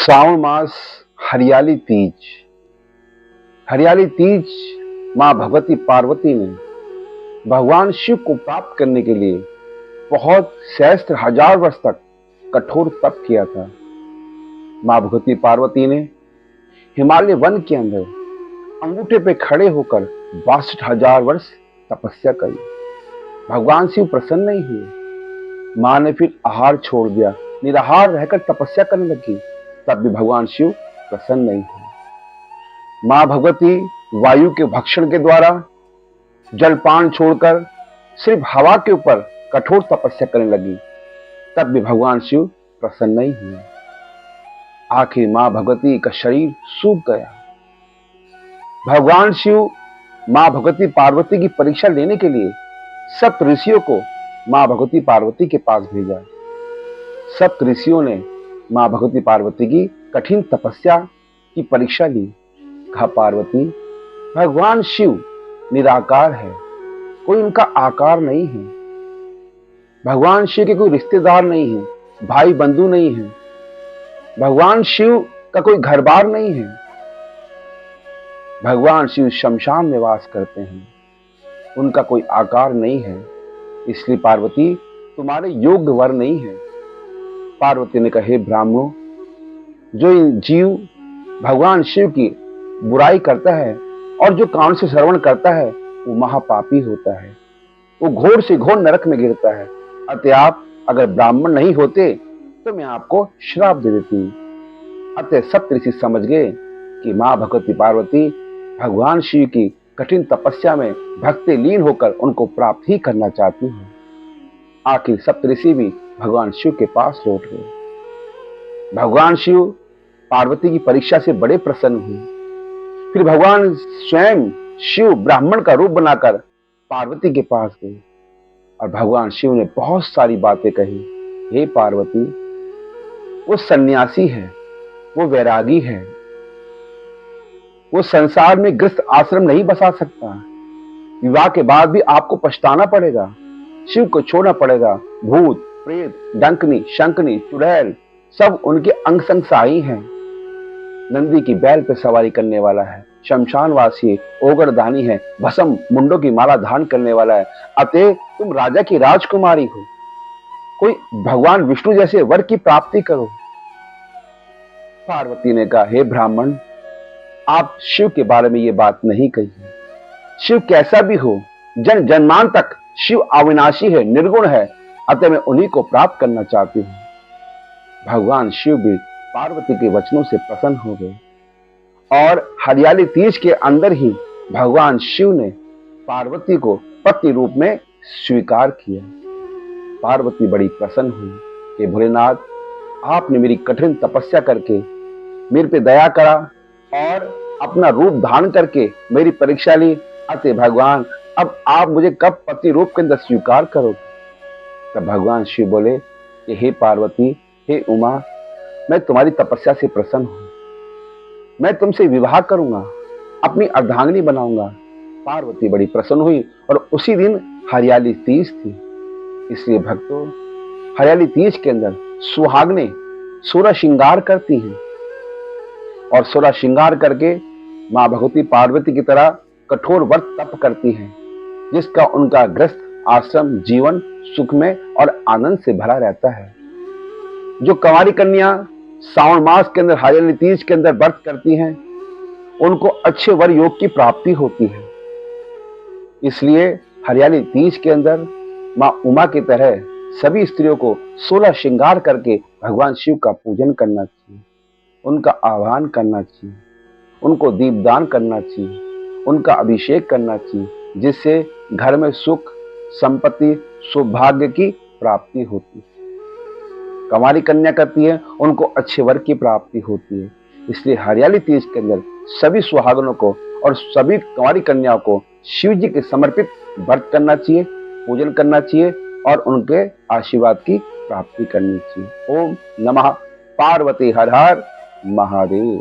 श्रावण मास हरियाली तीज। हरियाली तीज मां भगवती पार्वती ने भगवान शिव को प्राप्त करने के लिए बहुत सहस्त्र हजार वर्ष तक कठोर तप किया था। मां भगवती पार्वती ने हिमालय वन के अंदर अंगूठे पे खड़े होकर 62,000 वर्ष तपस्या करी। भगवान शिव प्रसन्न नहीं हुए। मां ने फिर आहार छोड़ दिया, निराहार रहकर तपस्या करने लगी, तब भी भगवान शिव प्रसन्न नहीं हुए। मां भगवती वायु के भक्षण के द्वारा जलपान छोड़कर सिर्फ हवा के ऊपर कठोर तपस्या करने लगी, तब भी भगवान शिव प्रसन्न नहीं हुए। आखिर मां भगवती का शरीर सूख गया। भगवान शिव मां भगवती पार्वती की परीक्षा लेने के लिए सप्त ऋषियों को मां भगवती पार्वती के पास भेजा। सप्त ऋषियों ने मां भगवती पार्वती की कठिन तपस्या की परीक्षा ली। कहा, पार्वती, भगवान शिव निराकार है, कोई उनका आकार नहीं है। भगवान शिव के कोई रिश्तेदार नहीं है, भाई बंधु नहीं है। भगवान शिव का कोई घर बार नहीं है। भगवान शिव शमशान में वास करते हैं, उनका कोई आकार नहीं है, इसलिए पार्वती तुम्हारे योग्य वर नहीं है। पार्वती ने कहे, ब्राह्मणों, जो जीव भगवान शिव की बुराई करता है और जो कान से श्रवण करता है वो महापापी होता है, वो घोर से घोर नरक में गिरता है। अतः आप अगर ब्राह्मण नहीं होते तो मैं आपको श्राप दे देती। अतः सप्त ऋषि समझ गए कि मां भगवती पार्वती भगवान शिव की कठिन तपस्या में भक्ति लीन होकर उनको प्राप्त ही करना चाहती है। आखिर सप्त ऋषि भी भगवान शिव के पास लौट गए। भगवान शिव पार्वती की परीक्षा से बड़े प्रसन्न हुए। फिर भगवान स्वयं शिव ब्राह्मण का रूप बनाकर पार्वती के पास गए और भगवान शिव ने बहुत सारी बातें कही। हे पार्वती, वो सन्यासी है, वो वैरागी है, वो संसार में गृहस्थ आश्रम नहीं बसा सकता। विवाह के बाद भी आपको पछताना पड़ेगा, शिव को छोड़ना पड़ेगा। भूत, प्रेत, डंकनी, शंकनी, चुड़ैल सब उनके अंग संग सहाई हैं। नंदी की बैल पे सवारी करने वाला है, शमशानवासी ओगरदानी है, भस्म मुंडों की माला धारण करने वाला है। अतः तुम राजा की राजकुमारी हो, कोई भगवान विष्णु जैसे वर की प्राप्ति करो। पार्वती ने कहा, हे ब्राह्मण, आप शिव के बारे में ये बात नहीं कही। शिव कैसा भी हो, जन जन्मान तक शिव अविनाशी है, निर्गुण है, अतः मैं उन्हीं को प्राप्त करना चाहती हूँ। भगवान शिव भी पार्वती के वचनों से प्रसन्न हो गए और हरियाली तीज के अंदर ही भगवान शिव ने पार्वती को पति रूप में स्वीकार किया। पार्वती बड़ी प्रसन्न हुई कि भोलेनाथ, आपने मेरी कठिन तपस्या करके मेरे पे दया करा और अपना रूप धारण करके मेरी परीक्षा ली। अतः भगवान, अब आप मुझे कब पति रूप के अंदर स्वीकार करोगे? तब भगवान शिव बोले कि हे पार्वती, हे उमा, मैं तुम्हारी तपस्या से प्रसन्न हूं, मैं तुमसे विवाह करूंगा, अपनी अर्धांगिनी बनाऊंगा। पार्वती बड़ी प्रसन्न हुई और उसी दिन हरियाली तीज थी। इसलिए भक्तों, हरियाली तीज के अंदर सुहागने सोलह श्रृंगार करती हैं और सोलह श्रृंगार करके मां भगवती पार्वती की तरह कठोर व्रत तप करती हैं, जिसका उनका गृहस्थ आश्रम जीवन सुखमय और आनंद से भरा रहता है। जो कंवारी कन्या श्रावण मास के अंदर हरियाली तीज के अंदर व्रत करती हैं, उनको अच्छे वर योग की प्राप्ति होती है। इसलिए हरियाली तीज के अंदर मां उमा की तरह सभी स्त्रियों को 16 श्रृंगार करके भगवान शिव का पूजन करना चाहिए, उनका आह्वान करना चाहिए, उनको दीपदान करना चाहिए, उनका अभिषेक करना चाहिए, जिससे घर में सुख, संपत्ति, सौभाग्य की प्राप्ति होती है। कंवारी कन्या करती है, उनको अच्छे वर की प्राप्ति होती है। इसलिए हरियाली तीज के अंदर सभी सुहागनों को और सभी कंवारी कन्याओं को शिव जी के समर्पित व्रत करना चाहिए, पूजन करना चाहिए और उनके आशीर्वाद की प्राप्ति करनी चाहिए। ओम नमः पार्वती हर हर महादेव।